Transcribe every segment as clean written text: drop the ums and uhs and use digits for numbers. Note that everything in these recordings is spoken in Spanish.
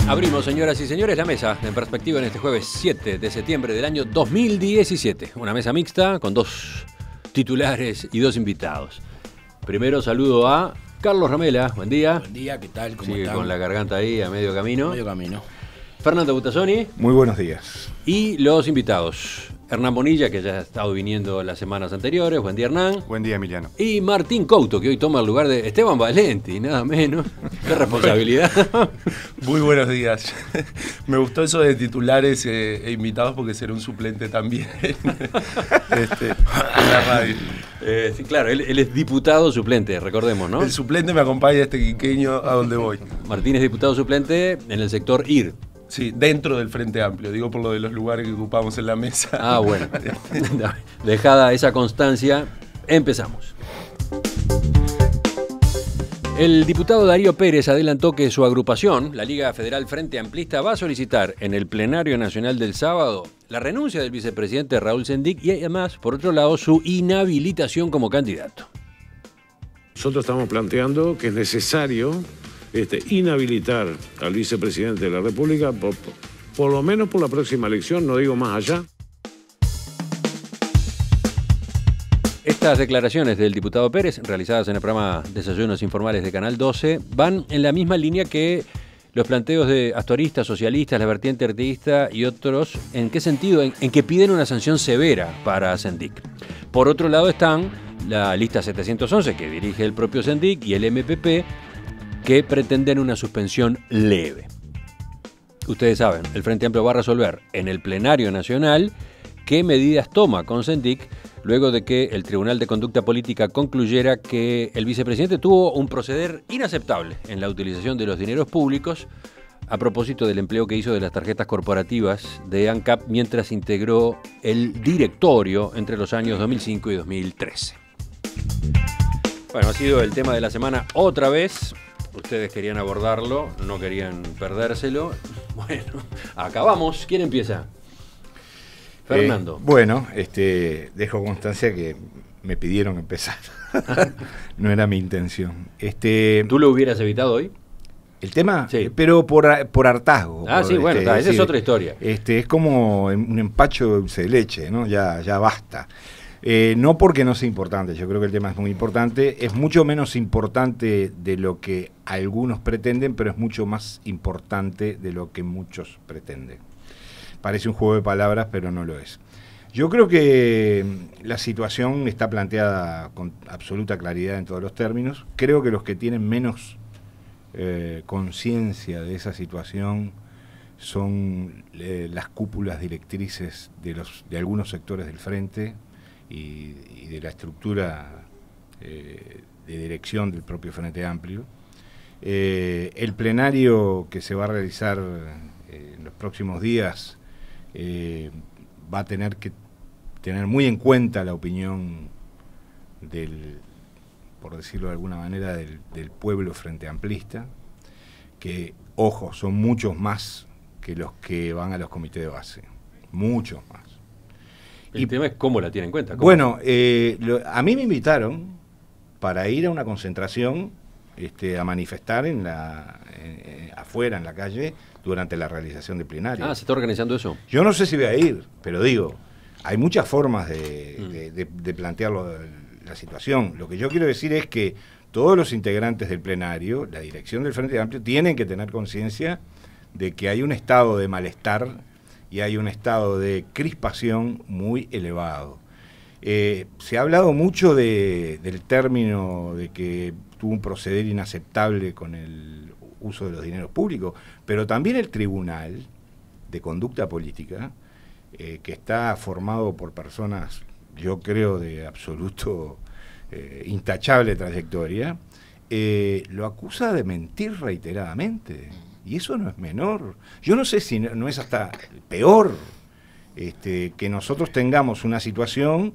Abrimos, señoras y señores, la mesa en perspectiva en este jueves 7 de septiembre del año 2017. Una mesa mixta con dos titulares y dos invitados. Primero saludo a Carlos Ramela. Buen día. Buen día, ¿qué tal? ¿Cómo Sigue están? con la garganta ahí a medio camino. Medio camino. Fernando Butazzoni. Muy buenos días. Y los invitados. Hernán Bonilla, que ya ha estado viniendo las semanas anteriores. Buen día, Hernán. Buen día, Emiliano. Y Martín Couto, que hoy toma el lugar de Esteban Valenti, nada menos. Qué responsabilidad. Muy buenos días. Me gustó eso de titulares e invitados porque será un suplente también en la radio. Sí, claro, él es diputado suplente, recordemos, ¿no? El suplente me acompaña este quiqueño a donde voy. Martín es diputado suplente en el sector IR. Sí, dentro del Frente Amplio, digo por lo de los lugares que ocupamos en la mesa. Ah, bueno. Dejada esa constancia, empezamos. El diputado Darío Pérez adelantó que su agrupación, la Liga Federal Frente Amplista, va a solicitar en el plenario nacional del sábado la renuncia del vicepresidente Raúl Sendic y además, por otro lado, su inhabilitación como candidato. Nosotros estamos planteando que es necesario inhabilitar al vicepresidente de la República por lo menos por la próxima elección, no digo más allá. Estas declaraciones del diputado Pérez, realizadas en el programa Desayunos Informales de Canal 12, van en la misma línea que los planteos de actoristas, socialistas, la vertiente artista y otros. ¿En qué sentido? En que piden una sanción severa para Sendic. Por otro lado están la lista 711, que dirige el propio Sendic, y el MPP, que pretenden una suspensión leve. Ustedes saben, el Frente Amplio va a resolver en el plenario nacional qué medidas toma con Sendic luego de que el Tribunal de Conducta Política concluyera que el vicepresidente tuvo un proceder inaceptable en la utilización de los dineros públicos a propósito del empleo que hizo de las tarjetas corporativas de ANCAP mientras integró el directorio entre los años 2005 y 2013. Bueno, ha sido el tema de la semana otra vez. Ustedes querían abordarlo, no querían perdérselo. Bueno, acabamos. ¿Quién empieza? Fernando. Bueno, dejo constancia que me pidieron empezar. No era mi intención. ¿Tú lo hubieras evitado hoy? El tema, sí. Pero por hartazgo. Ah, sí, bueno, esa es otra historia. Es como un empacho de dulce de leche, ¿no? Ya basta. No porque no sea importante, yo creo que el tema es muy importante, es mucho menos importante de lo que algunos pretenden, pero es mucho más importante de lo que muchos pretenden. Parece un juego de palabras, pero no lo es. Yo creo que la situación está planteada con absoluta claridad en todos los términos. Creo que los que tienen menos conciencia de esa situación son las cúpulas directrices de algunos sectores del Frente y de la estructura de dirección del propio Frente Amplio. El plenario que se va a realizar en los próximos días va a tener que tener muy en cuenta la opinión por decirlo de alguna manera, del pueblo frente amplista, que, ojo, son muchos más que los que van a los comités de base, muchos más. El tema es cómo la tienen en cuenta. Bueno, a mí me invitaron para ir a una concentración, a manifestar afuera en la calle durante la realización del plenario. Ah, ¿se está organizando eso? Yo no sé si voy a ir, pero digo, hay muchas formas de plantear la situación. Lo que yo quiero decir es que todos los integrantes del plenario, la dirección del Frente Amplio, tienen que tener conciencia de que hay un estado de malestar y hay un estado de crispación muy elevado. Se ha hablado mucho del término de que tuvo un proceder inaceptable con el uso de los dineros públicos, pero también el Tribunal de Conducta Política, que está formado por personas, yo creo, de absoluto intachable trayectoria, lo acusa de mentir reiteradamente. Y eso no es menor. Yo no sé si no es hasta peor que nosotros tengamos una situación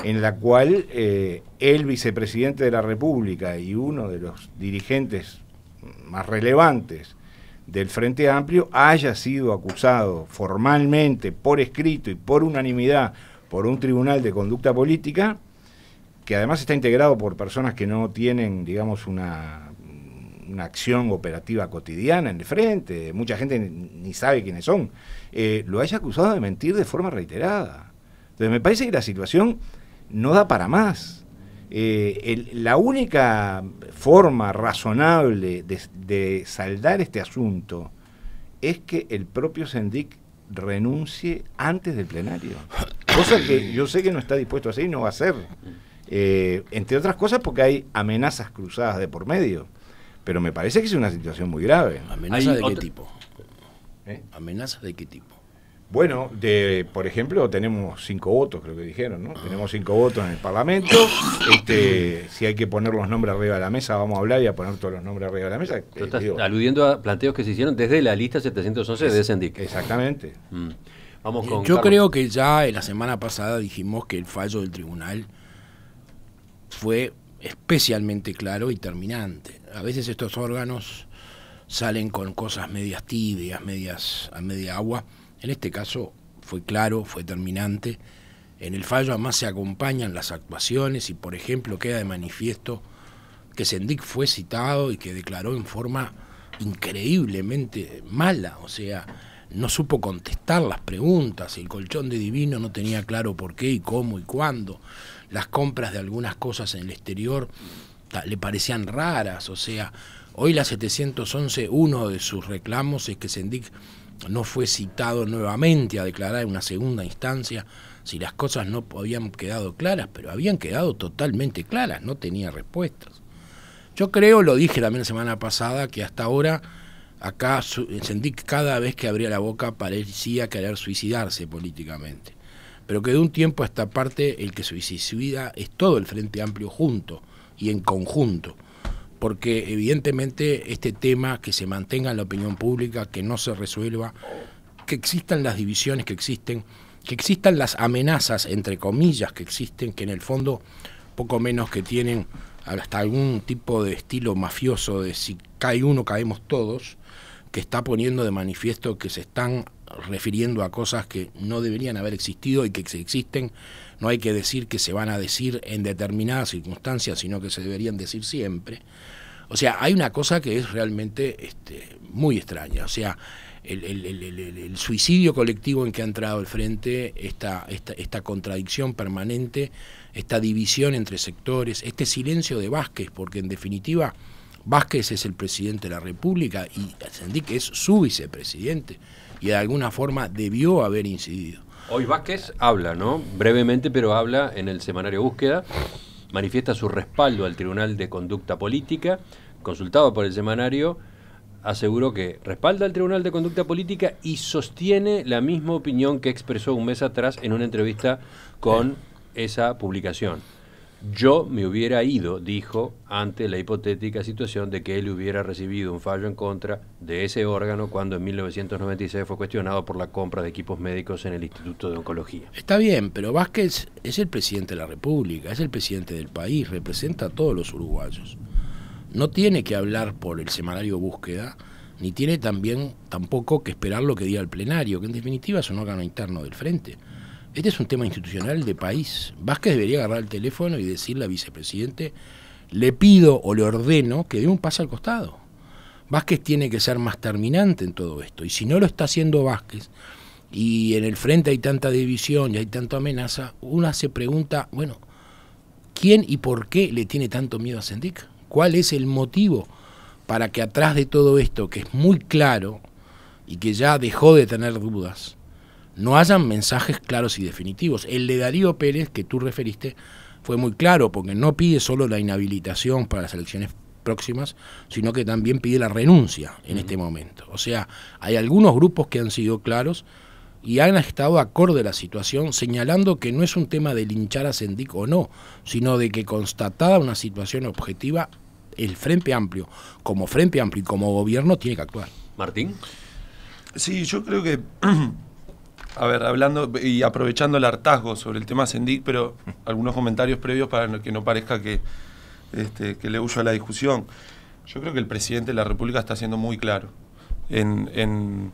en la cual el vicepresidente de la República y uno de los dirigentes más relevantes del Frente Amplio haya sido acusado formalmente, por escrito y por unanimidad, por un tribunal de conducta política, que además está integrado por personas que no tienen, digamos, una una acción operativa cotidiana en el frente, mucha gente ni sabe quiénes son, lo haya acusado de mentir de forma reiterada. Entonces me parece que la situación no da para más. La única forma razonable de saldar este asunto es que el propio Sendik renuncie antes del plenario, cosa que yo sé que no está dispuesto a hacer y no va a hacer, entre otras cosas porque hay amenazas cruzadas de por medio, pero me parece que es una situación muy grave. ¿Amenazas de qué tipo? ¿Amenazas de qué tipo? Bueno, por ejemplo, tenemos 5 votos, creo que dijeron, ¿no? Tenemos 5 votos en el Parlamento. Si hay que poner los nombres arriba de la mesa, vamos a hablar y a poner todos los nombres arriba de la mesa. Estás aludiendo a planteos que se hicieron desde la lista 711 de Sendik. Exactamente. Vamos con Yo Carlos. creo que ya la semana pasada dijimos que el fallo del tribunal fue especialmente claro y terminante. A veces estos órganos salen con cosas medias tibias, a media agua. En este caso fue claro, fue terminante. En el fallo además se acompañan las actuaciones y, por ejemplo, queda de manifiesto que Sendik fue citado y que declaró en forma increíblemente mala, o sea, no supo contestar las preguntas, el colchón de Divino no tenía claro por qué y cómo y cuándo, las compras de algunas cosas en el exterior le parecían raras, o sea, hoy la 711, uno de sus reclamos es que Sendik no fue citado nuevamente a declarar en una segunda instancia si las cosas no habían quedado claras, pero habían quedado totalmente claras, no tenía respuestas. Yo creo, lo dije también la semana pasada, que hasta ahora acá Sendik cada vez que abría la boca parecía querer suicidarse políticamente, pero que de un tiempo a esta parte el que se suicida es todo el Frente Amplio junto y en conjunto, porque evidentemente este tema que se mantenga en la opinión pública, que no se resuelva, que existan las divisiones que existan las amenazas, entre comillas, que existen, que en el fondo poco menos que tienen hasta algún tipo de estilo mafioso de si cae uno caemos todos, que está poniendo de manifiesto que se están refiriendo a cosas que no deberían haber existido y que si existen no hay que decir que se van a decir en determinadas circunstancias, sino que se deberían decir siempre. O sea, hay una cosa que es realmente muy extraña. O sea, el suicidio colectivo en que ha entrado el Frente, esta contradicción permanente, esta división entre sectores, este silencio de Vázquez, porque en definitiva Vázquez es el presidente de la República y Sendik es su vicepresidente y de alguna forma debió haber incidido. Hoy Vázquez habla, ¿no? Brevemente, pero habla en el semanario Búsqueda, manifiesta su respaldo al Tribunal de Conducta Política, consultado por el semanario, aseguró que respalda al Tribunal de Conducta Política y sostiene la misma opinión que expresó un mes atrás en una entrevista con esa publicación. Yo me hubiera ido, dijo, ante la hipotética situación de que él hubiera recibido un fallo en contra de ese órgano cuando en 1996 fue cuestionado por la compra de equipos médicos en el Instituto de Oncología. Está bien, pero Vázquez es el presidente de la República, es el presidente del país, representa a todos los uruguayos. No tiene que hablar por el semanario Búsqueda, ni tiene tampoco que esperar lo que diga el plenario, que en definitiva es un órgano interno del Frente. Este es un tema institucional de país. Vázquez debería agarrar el teléfono y decirle al vicepresidente, le pido o le ordeno que dé un paso al costado. Vázquez tiene que ser más terminante en todo esto. Y si no lo está haciendo Vázquez, y en el Frente hay tanta división y hay tanta amenaza, una se pregunta, bueno, ¿quién y por qué le tiene tanto miedo a Sendik? ¿Cuál es el motivo para que atrás de todo esto, que es muy claro y que ya dejó de tener dudas, no hayan mensajes claros y definitivos? El de Darío Pérez, que tú referiste, fue muy claro, porque no pide solo la inhabilitación para las elecciones próximas, sino que también pide la renuncia en este momento. O sea, hay algunos grupos que han sido claros y han estado acorde a la situación, señalando que no es un tema de linchar a Sendik o no, sino de que constatada una situación objetiva, el Frente Amplio y como gobierno tiene que actuar. Martín. Sí, yo creo que... A ver, hablando y aprovechando el hartazgo sobre el tema Sendik, pero algunos comentarios previos para que no parezca que le huyo a la discusión. Yo creo que el presidente de la República está siendo muy claro en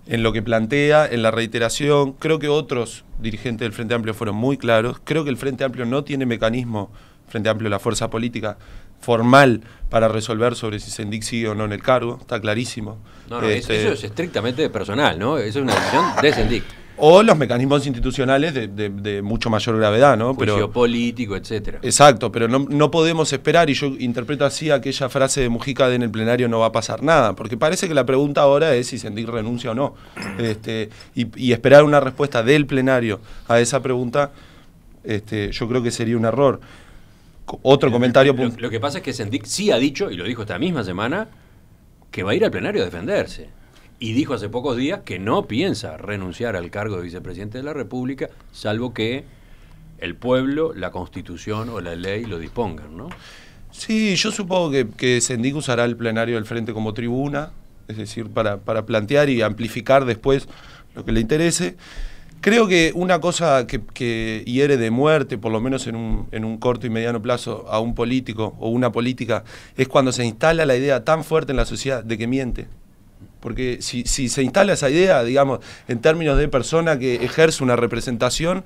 lo que plantea, en la reiteración. Creo que otros dirigentes del Frente Amplio fueron muy claros. Creo que el Frente Amplio no tiene mecanismo Frente Amplio la fuerza política formal para resolver sobre si Sendik sigue o no en el cargo, está clarísimo. No, eso es estrictamente personal, ¿no? Eso es una decisión de Sendik. O los mecanismos institucionales de mucho mayor gravedad, ¿no? Juicio político, etcétera. Exacto, pero no podemos esperar, y yo interpreto así aquella frase de Mujica de en el plenario no va a pasar nada, porque parece que la pregunta ahora es si Sendik renuncia o no. Y esperar una respuesta del plenario a esa pregunta, yo creo que sería un error. Otro comentario. Lo que pasa es que Sendik sí ha dicho, y lo dijo esta misma semana, que va a ir al plenario a defenderse. Y dijo hace pocos días que no piensa renunciar al cargo de vicepresidente de la República, salvo que el pueblo, la Constitución o la ley lo dispongan, ¿no? Sí, yo supongo que Sendik usará el plenario del Frente como tribuna, es decir, para plantear y amplificar después lo que le interese. Creo que una cosa que hiere de muerte, por lo menos en un corto y mediano plazo, a un político o una política, es cuando se instala la idea tan fuerte en la sociedad de que miente. Porque si se instala esa idea, digamos, en términos de persona que ejerce una representación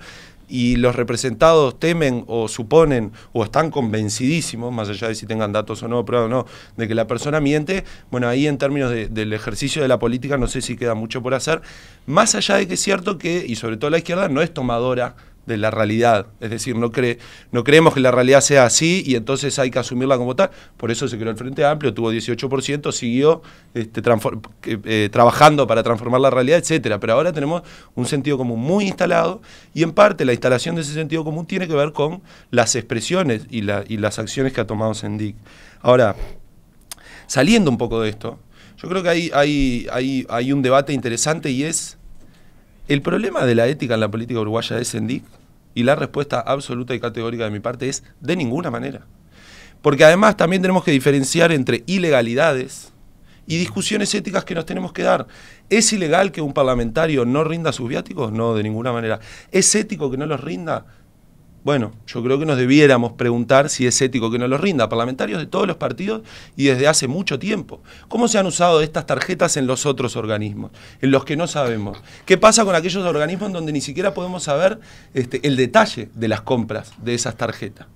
y los representados temen o suponen o están convencidísimos, más allá de si tengan datos o no, pruebas o no, de que la persona miente, bueno, ahí en términos del ejercicio de la política no sé si queda mucho por hacer, más allá de que es cierto que, y sobre todo la izquierda, no es tomadora de la realidad, es decir, no creemos que la realidad sea así y entonces hay que asumirla como tal. Por eso se creó el Frente Amplio, tuvo 18%, siguió trabajando para transformar la realidad, etcétera. Pero ahora tenemos un sentido común muy instalado y en parte la instalación de ese sentido común tiene que ver con las expresiones y las acciones que ha tomado Sendik. Ahora, saliendo un poco de esto, yo creo que hay un debate interesante y es el problema de la ética en la política uruguaya de Sendik, y la respuesta absoluta y categórica de mi parte es de ninguna manera. Porque además también tenemos que diferenciar entre ilegalidades y discusiones éticas que nos tenemos que dar. ¿Es ilegal que un parlamentario no rinda sus viáticos? No, de ninguna manera. ¿Es ético que no los rinda? Bueno, yo creo que nos debiéramos preguntar si es ético que no los rinda. Parlamentarios de todos los partidos y desde hace mucho tiempo. ¿Cómo se han usado estas tarjetas en los otros organismos? En los que no sabemos. ¿Qué pasa con aquellos organismos donde ni siquiera podemos saber el detalle de las compras de esas tarjetas?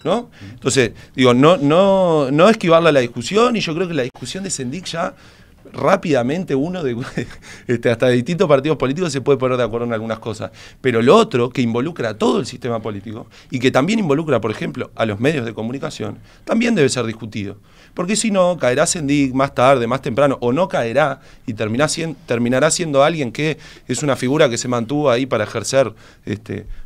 ¿No? Entonces, digo, no esquivarle a la discusión, y yo creo que la discusión de Sendik ya rápidamente hasta de distintos partidos políticos se puede poner de acuerdo en algunas cosas, pero lo otro que involucra a todo el sistema político y que también involucra, por ejemplo, a los medios de comunicación, también debe ser discutido, porque si no, caerá Sendik más tarde, más temprano, o no caerá y terminará siendo alguien que es una figura que se mantuvo ahí para ejercer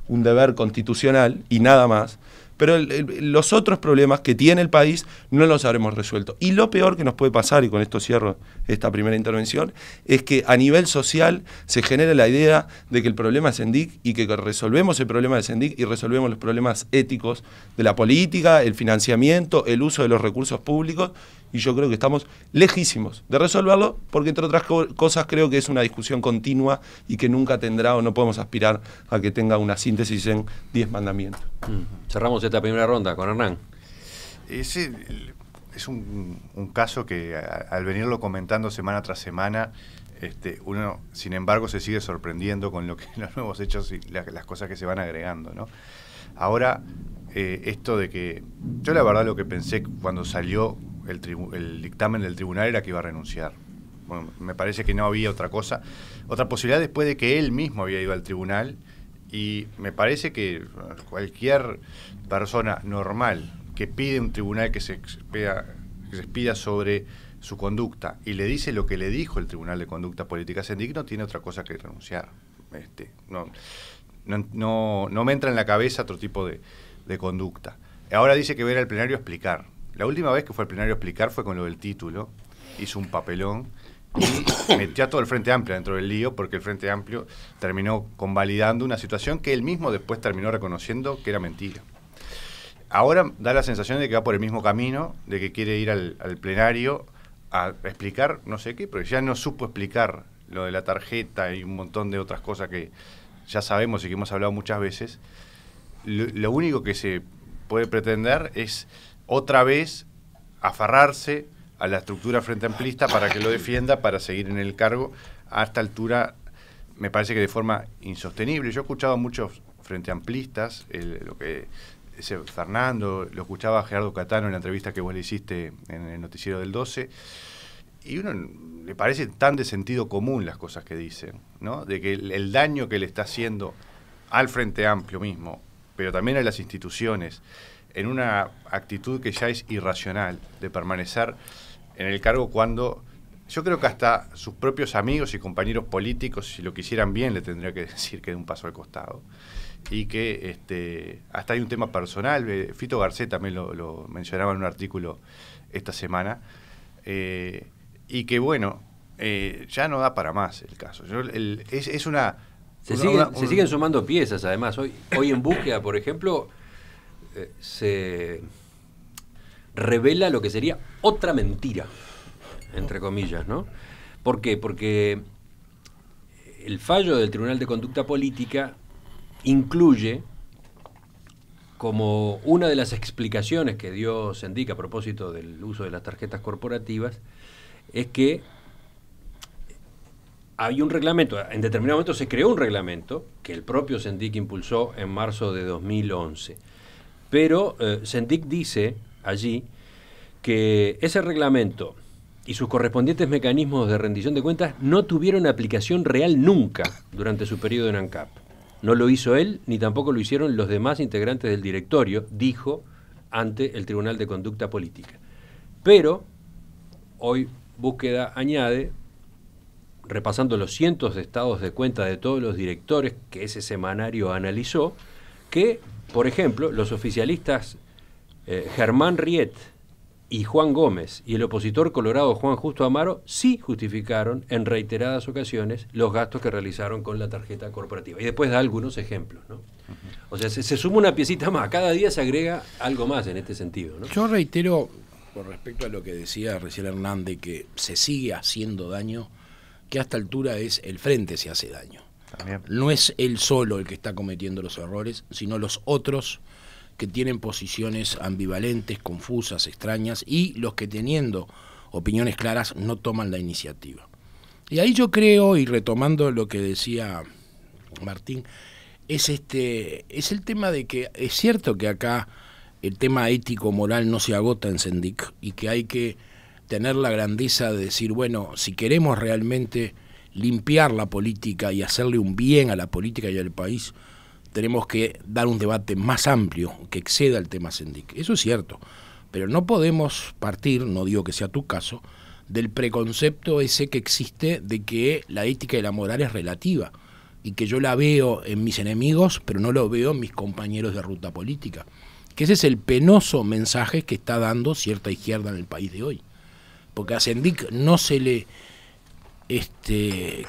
un deber constitucional y nada más. Pero los otros problemas que tiene el país no los habremos resuelto. Y lo peor que nos puede pasar, y con esto cierro esta primera intervención, es que a nivel social se genere la idea de que el problema es Sendik y que resolvemos el problema de Sendik y resolvemos los problemas éticos de la política, el financiamiento, el uso de los recursos públicos. Y yo creo que estamos lejísimos de resolverlo, porque entre otras cosas creo que es una discusión continua y que nunca tendrá o no podemos aspirar a que tenga una síntesis en 10 mandamientos. Cerramos esta primera ronda con Hernán. Ese es un caso que al venirlo comentando semana tras semana, uno sin embargo se sigue sorprendiendo con los nuevos hechos y las cosas que se van agregando, ¿no? Ahora, esto de que yo la verdad lo que pensé cuando salió el dictamen del tribunal era que iba a renunciar. Bueno, me parece que no había otra posibilidad después de que él mismo había ido al tribunal, y me parece que cualquier persona normal que pide un tribunal que se expida sobre su conducta y le dice lo que le dijo el Tribunal de Conducta Política Sendik, no tiene otra cosa que renunciar. No me entra en la cabeza otro tipo de conducta. Ahora dice que va a ir al plenario a explicar. La última vez que fue al plenario a explicar fue con lo del título, hizo un papelón y metió a todo el Frente Amplio dentro del lío, porque el Frente Amplio terminó convalidando una situación que él mismo después terminó reconociendo que era mentira. Ahora da la sensación de que va por el mismo camino, de que quiere ir al plenario a explicar no sé qué, pero ya no supo explicar lo de la tarjeta y un montón de otras cosas que ya sabemos y que hemos hablado muchas veces. Lo único que se puede pretender es otra vez aferrarse a la estructura frente amplista para que lo defienda, para seguir en el cargo. A esta altura me parece que de forma insostenible. Yo he escuchado a muchos frente amplistas, lo que Fernando, lo escuchaba Gerardo Catano en la entrevista que vos le hiciste en el noticiero del 12, y uno le parece tan de sentido común las cosas que dicen, ¿no? De que el daño que le está haciendo al Frente Amplio mismo, pero también a las instituciones, en una actitud que ya es irracional de permanecer en el cargo cuando yo creo que hasta sus propios amigos y compañeros políticos, si lo quisieran bien, le tendría que decir que dé un paso al costado. Y que hasta hay un tema personal, Fito Garcés también lo mencionaba en un artículo esta semana, y que bueno, ya no da para más el caso. Se siguen sumando piezas, además. Hoy en Búsqueda, por ejemplo, se revela lo que sería otra mentira, entre comillas, ¿no? ¿Por qué? Porque el fallo del Tribunal de Conducta Política incluye como una de las explicaciones que dio Sendic a propósito del uso de las tarjetas corporativas, es que hay un reglamento, en determinado momento se creó un reglamento que el propio Sendic impulsó en marzo de 2011, pero Sendic dice allí que ese reglamento y sus correspondientes mecanismos de rendición de cuentas no tuvieron aplicación real nunca durante su periodo en ANCAP. No lo hizo él, ni tampoco lo hicieron los demás integrantes del directorio, dijo ante el Tribunal de Conducta Política. Pero hoy Búsqueda añade, repasando los cientos de estados de cuenta de todos los directores que ese semanario analizó, que, por ejemplo, los oficialistas Germán Riet y Juan Gómez y el opositor colorado Juan Justo Amaro sí justificaron en reiteradas ocasiones los gastos que realizaron con la tarjeta corporativa. Y después da algunos ejemplos, ¿no? O sea, se suma una piecita más, cada día se agrega algo más en este sentido, ¿no? Yo reitero, con respecto a lo que decía recién Hernández, que se sigue haciendo daño, que a esta altura es el frente se hace daño. También. No es él solo el que está cometiendo los errores, sino los otros que tienen posiciones ambivalentes, confusas, extrañas, y los que teniendo opiniones claras no toman la iniciativa. Y ahí yo creo, y retomando lo que decía Martín, es el tema de que es cierto que acá el tema ético-moral no se agota en Sendic y que hay que tener la grandeza de decir, bueno, si queremos realmente limpiar la política y hacerle un bien a la política y al país, tenemos que dar un debate más amplio que exceda el tema Sendic. Eso es cierto, pero no podemos partir, no digo que sea tu caso, del preconcepto ese que existe de que la ética y la moral es relativa y que yo la veo en mis enemigos, pero no lo veo en mis compañeros de ruta política. Que ese es el penoso mensaje que está dando cierta izquierda en el país de hoy. Porque a Sendic no se le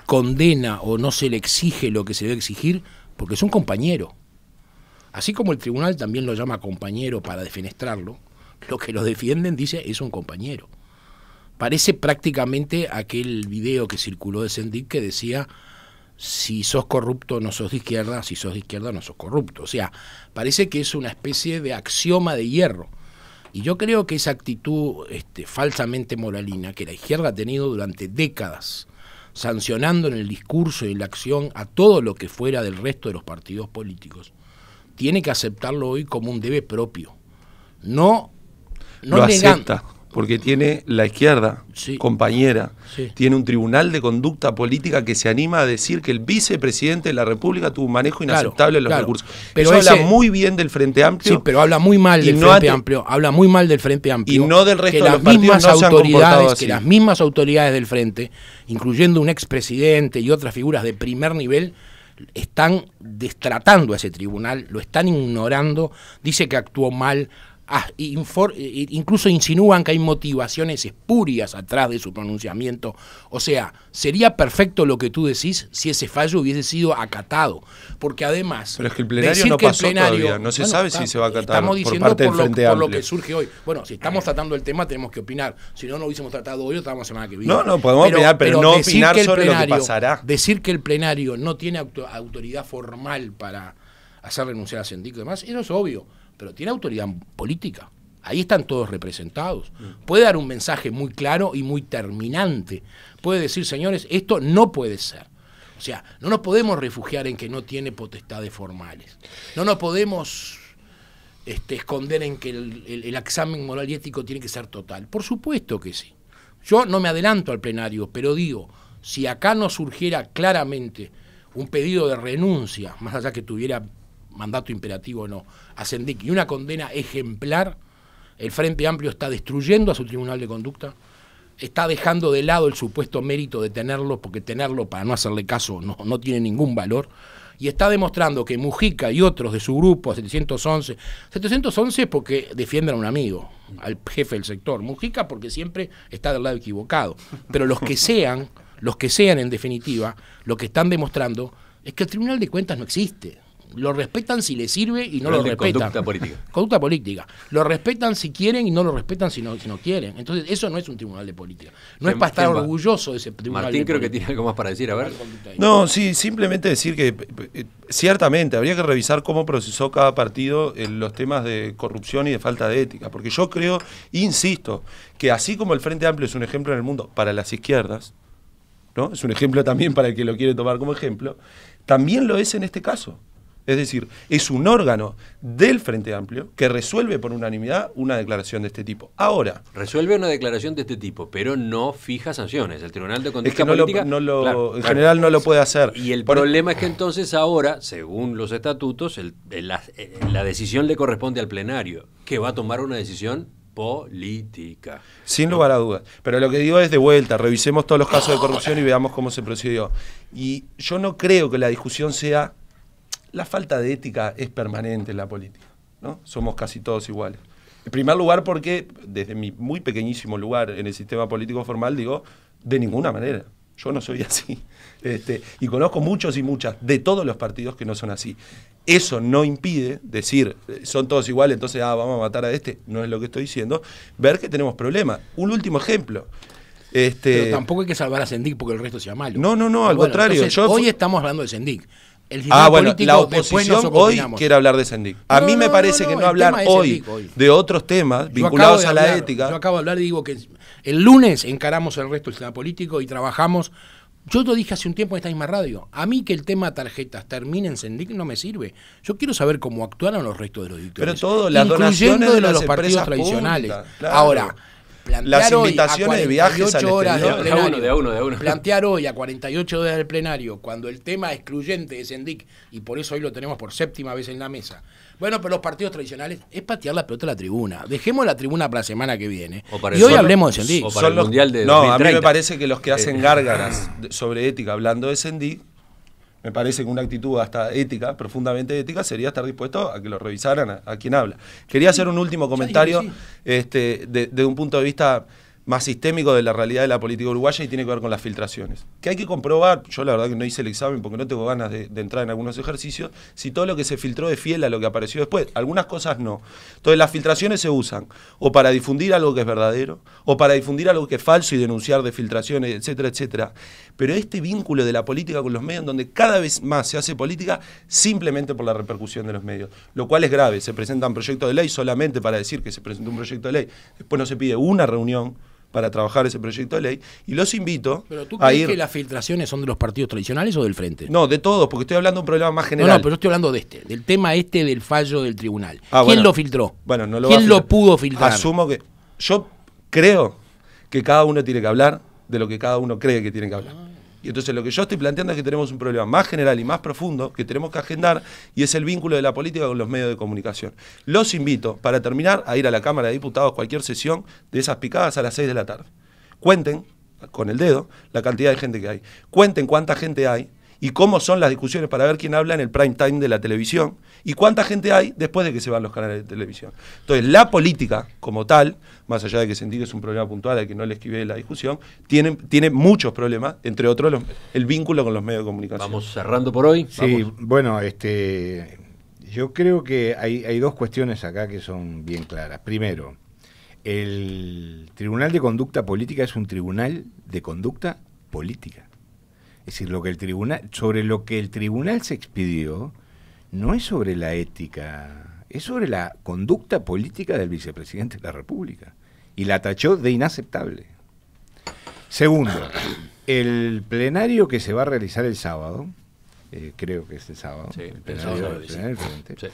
condena o no se le exige lo que se debe exigir, porque es un compañero. Así como el tribunal también lo llama compañero para defenestrarlo, los que lo defienden dice es un compañero. Parece prácticamente aquel video que circuló de Sendic que decía, si sos corrupto no sos de izquierda, si sos de izquierda no sos corrupto. O sea, parece que es una especie de axioma de hierro. Y yo creo que esa actitud falsamente moralina que la izquierda ha tenido durante décadas, sancionando en el discurso y en la acción a todo lo que fuera del resto de los partidos políticos, tiene que aceptarlo hoy como un debe propio. No lo acepta, porque tiene la izquierda, sí, compañera, sí, tiene un tribunal de conducta política que se anima a decir que el vicepresidente de la República tuvo un manejo inaceptable de los recursos. Pero eso habla muy bien del Frente Amplio. Sí, pero habla muy mal del Frente Amplio. Habla muy mal del Frente Amplio. Y no del resto de los partidos. Que las mismas autoridades del Frente, incluyendo un expresidente y otras figuras de primer nivel, están destratando a ese tribunal, lo están ignorando, dice que actuó mal. Incluso insinúan que hay motivaciones espurias atrás de su pronunciamiento. O sea, sería perfecto lo que tú decís si ese fallo hubiese sido acatado, porque además... Pero es que el plenario no pasó todavía, no se sabe si se va a acatar por parte del Frente Amplio. Por lo que surge hoy. Bueno, si estamos tratando el tema tenemos que opinar, si no, no hubiésemos tratado hoy, lo tratamos la semana que viene. No, podemos opinar, pero no opinar sobre lo que pasará. Decir que el plenario no tiene autoridad formal para hacer renunciar a Sendic y demás, eso es obvio. Pero tiene autoridad política. Ahí están todos representados. Puede dar un mensaje muy claro y muy terminante. Puede decir, señores, esto no puede ser. O sea, no nos podemos refugiar en que no tiene potestades formales. No nos podemos esconder en que el examen moral y ético tiene que ser total. Por supuesto que sí. Yo no me adelanto al plenario, pero digo, si acá no surgiera claramente un pedido de renuncia, más allá que tuviera mandato imperativo o no, a Sendik y una condena ejemplar, el Frente Amplio está destruyendo a su Tribunal de Conducta, está dejando de lado el supuesto mérito de tenerlo, porque tenerlo, para no hacerle caso, no tiene ningún valor, y está demostrando que Mujica y otros de su grupo, 711 porque defienden a un amigo, al jefe del sector, Mujica porque siempre está del lado equivocado, pero los que sean en definitiva, lo que están demostrando es que el Tribunal de Cuentas no existe. Lo respetan si les sirve y no lo respetan. Conducta política. Conducta política. Lo respetan si quieren y no lo respetan si no quieren. Entonces, eso no es un tribunal de política. No es para estar orgulloso de ese tribunal. Martín creo que tiene algo más para decir, a ver. No, sí, simplemente decir que ciertamente habría que revisar cómo procesó cada partido en los temas de corrupción y de falta de ética. Porque yo creo, insisto, que así como el Frente Amplio es un ejemplo en el mundo para las izquierdas, ¿no? Es un ejemplo también para el que lo quiere tomar como ejemplo, también lo es en este caso. Es decir, es un órgano del Frente Amplio que resuelve por unanimidad una declaración de este tipo. Ahora... Resuelve una declaración de este tipo, pero no fija sanciones. El Tribunal de Conducta es que Política... en general no lo puede hacer. Y el problema es que entonces ahora, según los estatutos, la decisión le corresponde al plenario, que va a tomar una decisión política. Sin lugar a dudas. Pero lo que digo es de vuelta, revisemos todos los casos de corrupción y veamos cómo se procedió. Y yo no creo que la discusión sea... La falta de ética es permanente en la política, ¿no? Somos casi todos iguales. En primer lugar porque, desde mi muy pequeñísimo lugar en el sistema político formal, digo, de ninguna manera. Yo no soy así. Y conozco muchos y muchas de todos los partidos que no son así. Eso no impide decir, son todos iguales, entonces vamos a matar a este. No es lo que estoy diciendo. Ver que tenemos problemas. Un último ejemplo. Pero tampoco hay que salvar a Sendik porque el resto sea malo. No, al contrario. Entonces, hoy estamos hablando de Sendik. Bueno, la oposición hoy quiere hablar de Sendik. A mí me parece que no hablar hoy de otros temas vinculados a la ética. Yo acabo de hablar y digo que el lunes encaramos el resto del sistema político y trabajamos. Yo lo dije hace un tiempo en esta misma radio. A mí que el tema tarjetas termine en Sendik no me sirve. Yo quiero saber cómo actuaron los restos de los dictadores. Pero todo, las donaciones de los partidos tradicionales. Claro. Ahora, las invitaciones de viajes al exterior. De uno. Plantear hoy a 48 horas del plenario, cuando el tema excluyente de Sendik, y por eso hoy lo tenemos por 7ª vez en la mesa. Bueno, pero los partidos tradicionales es patear la pelota a la tribuna. Dejemos la tribuna para la semana que viene. Y hoy hablemos de Sendik. O para el Mundial de 2030. No, a mí me parece que los que hacen gárgaras sobre ética hablando de Sendik, me parece que una actitud hasta ética, profundamente ética, sería estar dispuesto a que lo revisaran a quien habla. Quería hacer un último comentario de un punto de vista más sistémico de la realidad de la política uruguaya y tiene que ver con las filtraciones. Que hay que comprobar, yo la verdad que no hice el examen porque no tengo ganas de entrar en algunos ejercicios, si todo lo que se filtró es fiel a lo que apareció después. Algunas cosas no. Entonces las filtraciones se usan o para difundir algo que es verdadero, o para difundir algo que es falso y denunciar de filtraciones, etcétera, etcétera. Pero este vínculo de la política con los medios, en donde cada vez más se hace política simplemente por la repercusión de los medios, lo cual es grave. Se presentan proyectos de ley solamente para decir que se presentó un proyecto de ley, después no se pide una reunión para trabajar ese proyecto de ley, y los invito ¿Pero tú crees que las filtraciones son de los partidos tradicionales o del Frente? No, de todos, porque estoy hablando de un problema más general. No, pero yo estoy hablando del tema del fallo del tribunal. ¿Quién lo filtró? Bueno, no lo ¿Quién lo pudo filtrar? Asumo que... Yo creo que cada uno tiene que hablar de lo que cada uno cree que tiene que hablar. Y entonces lo que yo estoy planteando es que tenemos un problema más general y más profundo que tenemos que agendar, y es el vínculo de la política con los medios de comunicación. Los invito, para terminar, a ir a la Cámara de Diputados, cualquier sesión de esas picadas a las 6 de la tarde. Cuenten, con el dedo, la cantidad de gente que hay. Cuenten cuánta gente hay y cómo son las discusiones para ver quién habla en el prime time de la televisión y cuánta gente hay después de que se van los canales de televisión. Entonces, la política como tal, más allá de que Sendik es un problema puntual al que no le esquivé la discusión, tiene muchos problemas, entre otros el vínculo con los medios de comunicación. Vamos cerrando por hoy. Sí, Vamos. Bueno, yo creo que hay dos cuestiones acá que son bien claras. Primero, el Tribunal de Conducta Política es un tribunal de conducta política. Es decir, sobre lo que el tribunal se expidió no es sobre la ética, es sobre la conducta política del vicepresidente de la República. Y la tachó de inaceptable. Segundo, el plenario que se va a realizar el sábado, creo que es el sábado, Sí, el plenario del Frente, sí.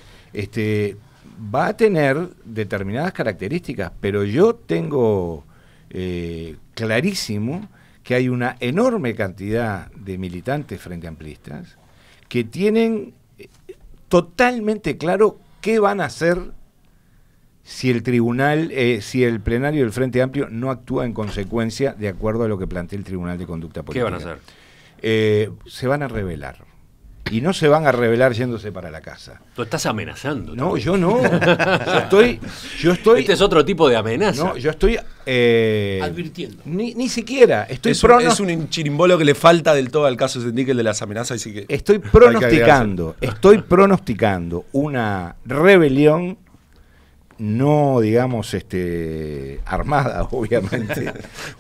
va a tener determinadas características, pero yo tengo clarísimo que hay una enorme cantidad de militantes frente amplistas que tienen totalmente claro qué van a hacer si el tribunal, si el plenario del Frente Amplio no actúa en consecuencia de acuerdo a lo que plantea el Tribunal de Conducta Política. ¿Qué van a hacer? Se van a rebelar. Y no se van a rebelar yéndose para la casa. Tú estás amenazando. No, yo no. Yo estoy. Este es otro tipo de amenaza. No, yo estoy advirtiendo. Ni siquiera. Estoy Es un chirimbolo que le falta del todo al caso Sendik, el de las amenazas. Así que estoy pronosticando una rebelión, no digamos armada, obviamente,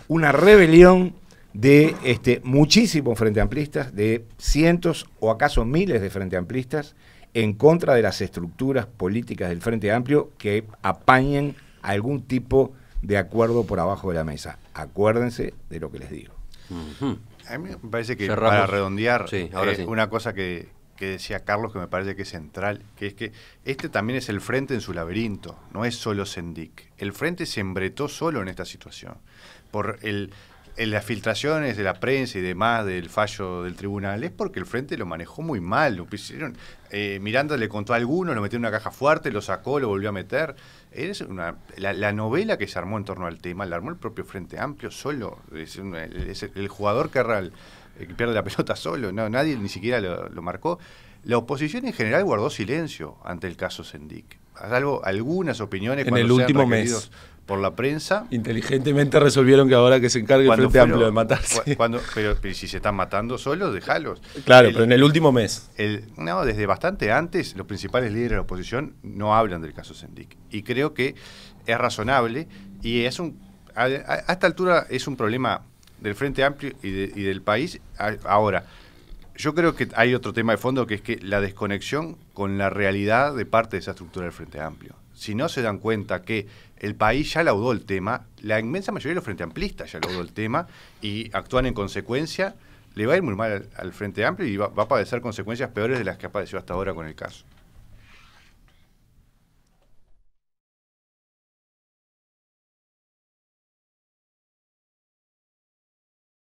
una rebelión de muchísimos frente amplistas, de cientos o acaso miles de frente amplistas en contra de las estructuras políticas del Frente Amplio que apañen algún tipo de acuerdo por abajo de la mesa. Acuérdense de lo que les digo. Uh-huh. A mí me parece que Cerramos. para redondear, Sí, ahora sí. una cosa que decía Carlos que me parece que es central, que es que este también es el Frente en su laberinto, no es solo Sendik. El Frente se embretó solo en esta situación por las filtraciones de la prensa y demás del fallo del tribunal, es porque el Frente lo manejó muy mal. Lo hicieron, Miranda le contó a algunos, lo metió en una caja fuerte, lo sacó, lo volvió a meter. La novela que se armó en torno al tema la armó el propio Frente Amplio solo. Es el jugador que pierde la pelota solo, no, nadie ni siquiera lo marcó. La oposición en general guardó silencio ante el caso Sendik, salvo algunas opiniones en el último mes por la prensa. Inteligentemente resolvieron que ahora que se encargue el Frente Amplio de matarse. Pero si se están matando solos, déjalos. Claro, pero en el último mes. No, desde bastante antes, los principales líderes de la oposición no hablan del caso Sendik. Y creo que es razonable y a esta altura es un problema del Frente Amplio y del país. Ahora, yo creo que hay otro tema de fondo, que es que la desconexión con la realidad de parte de esa estructura del Frente Amplio. Si no se dan cuenta que el país ya laudó el tema, la inmensa mayoría de los Frente Amplistas ya laudó el tema y actúan en consecuencia, le va a ir muy mal al Frente Amplio y va a padecer consecuencias peores de las que ha padecido hasta ahora con el caso.